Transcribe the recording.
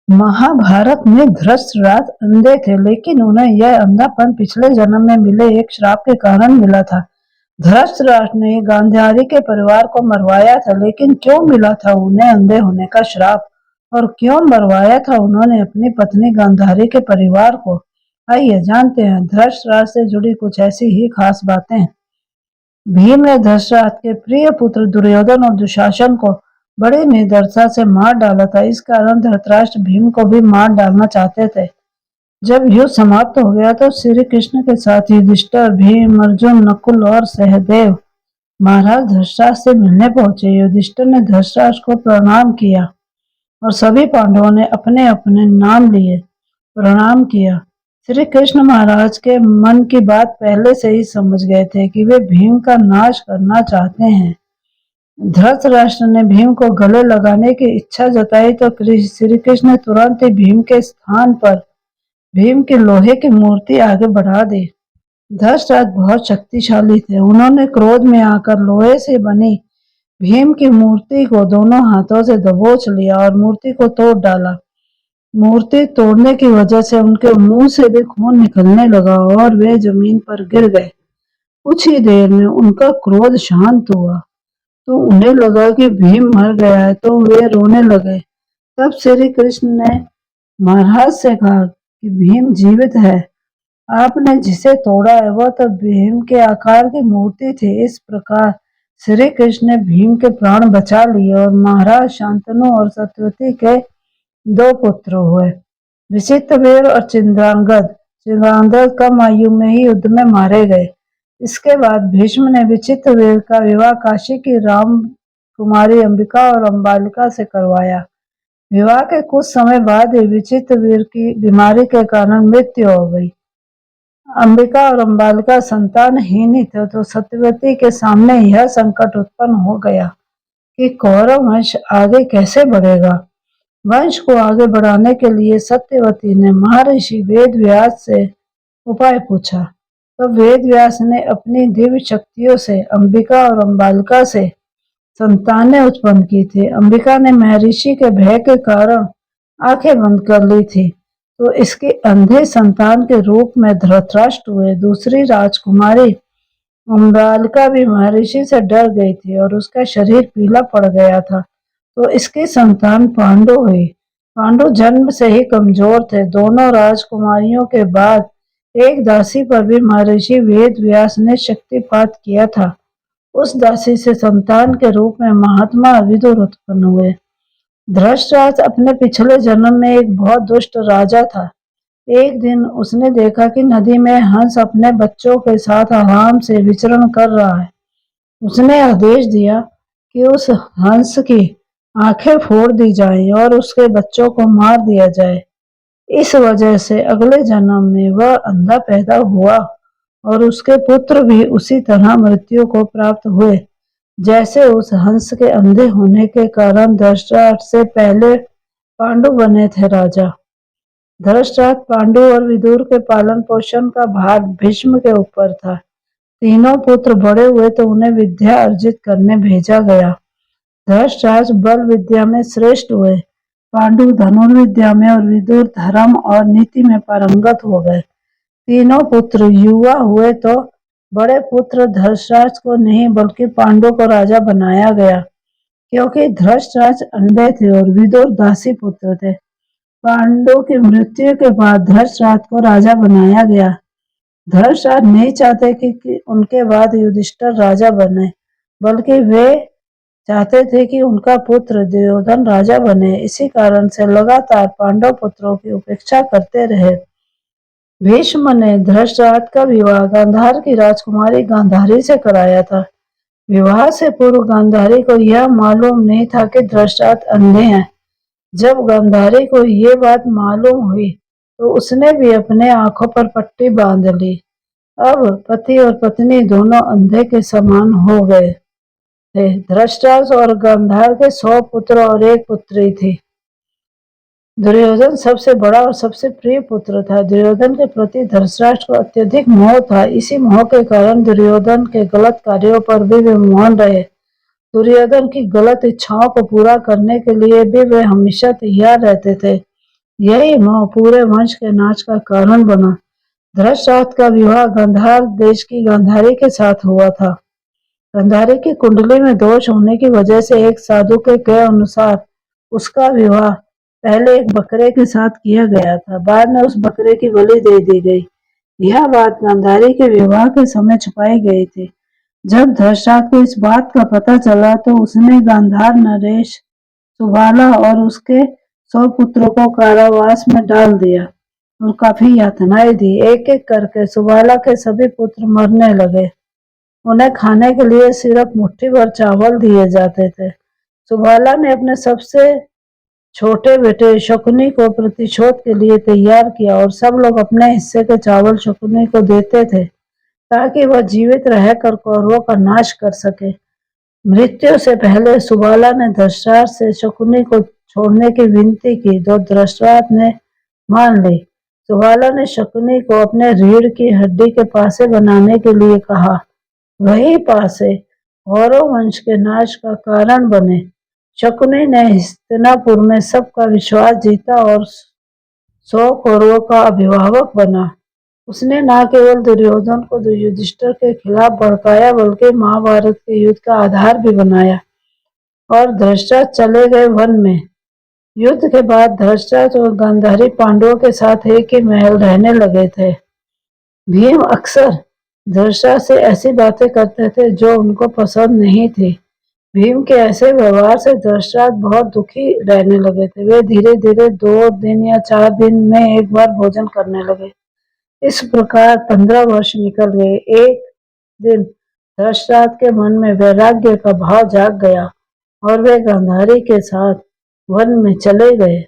महाभारत में धृतराष्ट्र अंधे थे, लेकिन उन्हें यह अंधापन पिछले जन्म में मिले एक श्राप के कारण मिला था। धृतराष्ट्र ने गांधारी के परिवार को मरवाया था, लेकिन क्यों मिला था उन्हें अंधे होने का श्राप, और क्यों मरवाया था उन्होंने अपनी पत्नी गांधारी के परिवार को? आइए जानते हैं धृतराष्ट्र से जुड़ी कुछ ऐसी ही खास बातें। भीम ने धृतराष्ट्र के प्रिय पुत्र दुर्योधन और दुशासन को बड़ी निर्दयता से मार डाला था। इस कारण धृतराष्ट्र भीम को भी मार डालना चाहते थे। जब युद्ध समाप्त हो गया तो श्री कृष्ण के साथ युधिष्ठिर, भीम, अर्जुन, नकुल और सहदेव महाराज धृतराष्ट्र से मिलने पहुंचे। युधिष्ठिर ने धृतराष्ट्र को प्रणाम किया और सभी पांडवों ने अपने अपने नाम लिए प्रणाम किया। श्री कृष्ण महाराज के मन की बात पहले से ही समझ गए थे कि वे भीम का नाश करना चाहते हैं। धृतराष्ट्र ने भीम को गले लगाने की इच्छा जताई तो श्री कृष्ण ने तुरंत ही भीम के स्थान पर भीम की लोहे की मूर्ति आगे बढ़ा दी। धृतराष्ट्र बहुत शक्तिशाली थे। उन्होंने क्रोध में आकर लोहे से बनी भीम की मूर्ति को दोनों हाथों से दबोच लिया और मूर्ति को तोड़ डाला। मूर्ति तोड़ने की वजह से उनके मुंह से भी खून निकलने लगा और वे जमीन पर गिर गए। कुछ ही देर में उनका क्रोध शांत हुआ तो उन्हें लगा कि भीम मर गया है, तो वे रोने लगे। तब श्री कृष्ण ने महाराज से कहा कि भीम जीवित है, आपने जिसे तोड़ा है वह तो भीम के आकार की मूर्ति थी। इस प्रकार श्री कृष्ण ने भीम के प्राण बचा लिए और महाराज शांतनु और सत्यवती के 2 पुत्र हुए, विचित्रवीर और चित्रांगद। चित्रांगद कम आयु में ही युद्ध में मारे गए। इसके बाद भीष्म ने विचित्रवीर का विवाह काशी की राम कुमारी अंबिका और अम्बालिका से करवाया। विवाह के कुछ समय बाद ही विचित्रवीर की बीमारी के कारण मृत्यु हो गई। अंबिका और अम्बालिका संतानहीन ही थे, तो सत्यवती के सामने यह संकट उत्पन्न हो गया कि कौरव वंश आगे कैसे बढ़ेगा। वंश को आगे बढ़ाने के लिए सत्यवती ने महर्षि वेदव्यास से उपाय पूछा। तो वेदव्यास ने अपनी दिव्य शक्तियों से अंबिका और अम्बालिका से संतानें उत्पन्न की थी। अंबिका ने महर्षि के भय के कारण आंखें बंद कर ली थी, तो इसके अंधे संतान के रूप में धृतराष्ट्र हुए। दूसरी राजकुमारी अम्बालिका भी महर्षि से डर गई थी और उसका शरीर पीला पड़ गया था, तो इसकी संतान पांडु हुई। पांडु जन्म से ही कमजोर थे। दोनों राजकुमारियों के बाद एक दासी पर भी महर्षि वेदव्यास ने शक्तिपात किया था। उस दासी से संतान के रूप में महात्मा विदुर उत्पन्न हुए। धृतराष्ट्र अपने पिछले जन्म में एक बहुत दुष्ट राजा था। एक दिन उसने देखा कि नदी में हंस अपने बच्चों के साथ आराम से विचरण कर रहा है। उसने आदेश दिया कि उस हंस की आंखें फोड़ दी जाएं और उसके बच्चों को मार दिया जाए। इस वजह से अगले जन्म में वह अंधा पैदा हुआ और उसके पुत्र भी उसी तरह मृत्यु को प्राप्त हुए जैसे उस हंस के अंधे होने के कारण धृतराष्ट्र से पहले पांडु बने थे राजा। धृतराष्ट्र, पांडु और विदुर के पालन पोषण का भार भीष्म के ऊपर था। तीनों पुत्र बड़े हुए तो उन्हें विद्या अर्जित करने भेजा गया। धृतराष्ट्र बल विद्या में श्रेष्ठ हुए, पांडु धनुर्विद्या में और विदुर धर्म और नीति में पारंगत हो गए। तीनों पुत्र युवा हुए तो बड़े पुत्र धृतराष्ट्र को नहीं बल्कि पांडु को राजा बनाया गया, क्योंकि धृतराष्ट्र अंधे थे और विदुर दासी पुत्र थे। पांडु की मृत्यु के बाद धृतराष्ट्र को राजा बनाया गया। धृतराष्ट्र नहीं चाहते कि उनके बाद युधिष्ठिर राजा बने, बल्कि वे चाहते थे कि उनका पुत्र दुर्योधन राजा बने। इसी कारण से लगातार पांडव पुत्रों की उपेक्षा करते रहे। भीष्म ने धृतराष्ट्र का विवाह गांधार की राजकुमारी गांधारी से कराया था। विवाह से पूर्व गांधारी को यह मालूम नहीं था कि धृतराष्ट्र अंधे हैं। जब गांधारी को ये बात मालूम हुई तो उसने भी अपने आंखों पर पट्टी बांध ली। अब पति और पत्नी दोनों अंधे के समान हो गए थे। धृतराष्ट्र और गांधार के 100 पुत्र और 1 पुत्री थी। दुर्योधन सबसे बड़ा और सबसे प्रिय पुत्र था। दुर्योधन के प्रति धृतराष्ट्र को अत्यधिक मोह था। इसी मोह के कारण दुर्योधन के गलत कार्यों पर भी वे मौन रहे। दुर्योधन की गलत इच्छाओं को पूरा करने के लिए भी वे हमेशा तैयार रहते थे। यही मोह पूरे वंश के नाश का कारण बना। धृतराष्ट्र का विवाह गांधार देश की गांधारी के साथ हुआ था। गांधारी की कुंडली में दोष होने की वजह से एक साधु के कहे अनुसार उसका विवाह पहले एक बकरे के साथ किया गया था, बाद में उस बकरे की बलि दे दी गई। यह बात गांधारी के विवाह के समय छुपाई गई थी। जब धृतराष्ट्र को इस बात का पता चला तो उसने गांधार, नरेश, सुबाला और उसके 100 पुत्रों को कारावास में डाल दिया और काफी यातनाएं दी। एक एक करके सुबाला के सभी पुत्र मरने लगे। उन्हें खाने के लिए सिर्फ मुट्ठी भर चावल दिए जाते थे। सुबाला ने अपने सबसे छोटे बेटे शकुनी को प्रतिशोध के लिए तैयार किया और सब लोग अपने हिस्से के चावल शकुनी को देते थे ताकि वह जीवित रहकर कौरवों का नाश कर सके। मृत्यु से पहले सुबाला ने धृतराष्ट्र से शकुनी को छोड़ने की विनती की तो धृतराष्ट्र ने मान ली। सुबाला ने शकुनी को अपने रीढ़ की हड्डी के पासे बनाने के लिए कहा, वही पासे कौरव वंश के नाश का कारण बने। शकुनी ने हस्तिनापुर में सबका विश्वास जीता और 100 कौरवों का अभिभावक बना। उसने न केवल दुर्योधन को युधिष्ठिर के खिलाफ भड़काया बल्कि महाभारत के युद्ध का आधार भी बनाया। और धृतराष्ट्र चले गए वन में। युद्ध के बाद धृतराष्ट्र और गांधारी पांडवों के साथ एक ही महल रहने लगे थे। भीम अक्सर धृतराष्ट्र से ऐसी बातें करते थे जो उनको पसंद नहीं थी। भीम के ऐसे व्यवहार से धृतराष्ट्र बहुत दुखी रहने लगे थे। वे धीरे धीरे 2 दिन या 4 दिन में एक बार भोजन करने लगे। इस प्रकार 15 वर्ष निकल गए। एक दिन धृतराष्ट्र के मन में वैराग्य का भाव जाग गया और वे गांधारी के साथ वन में चले गए।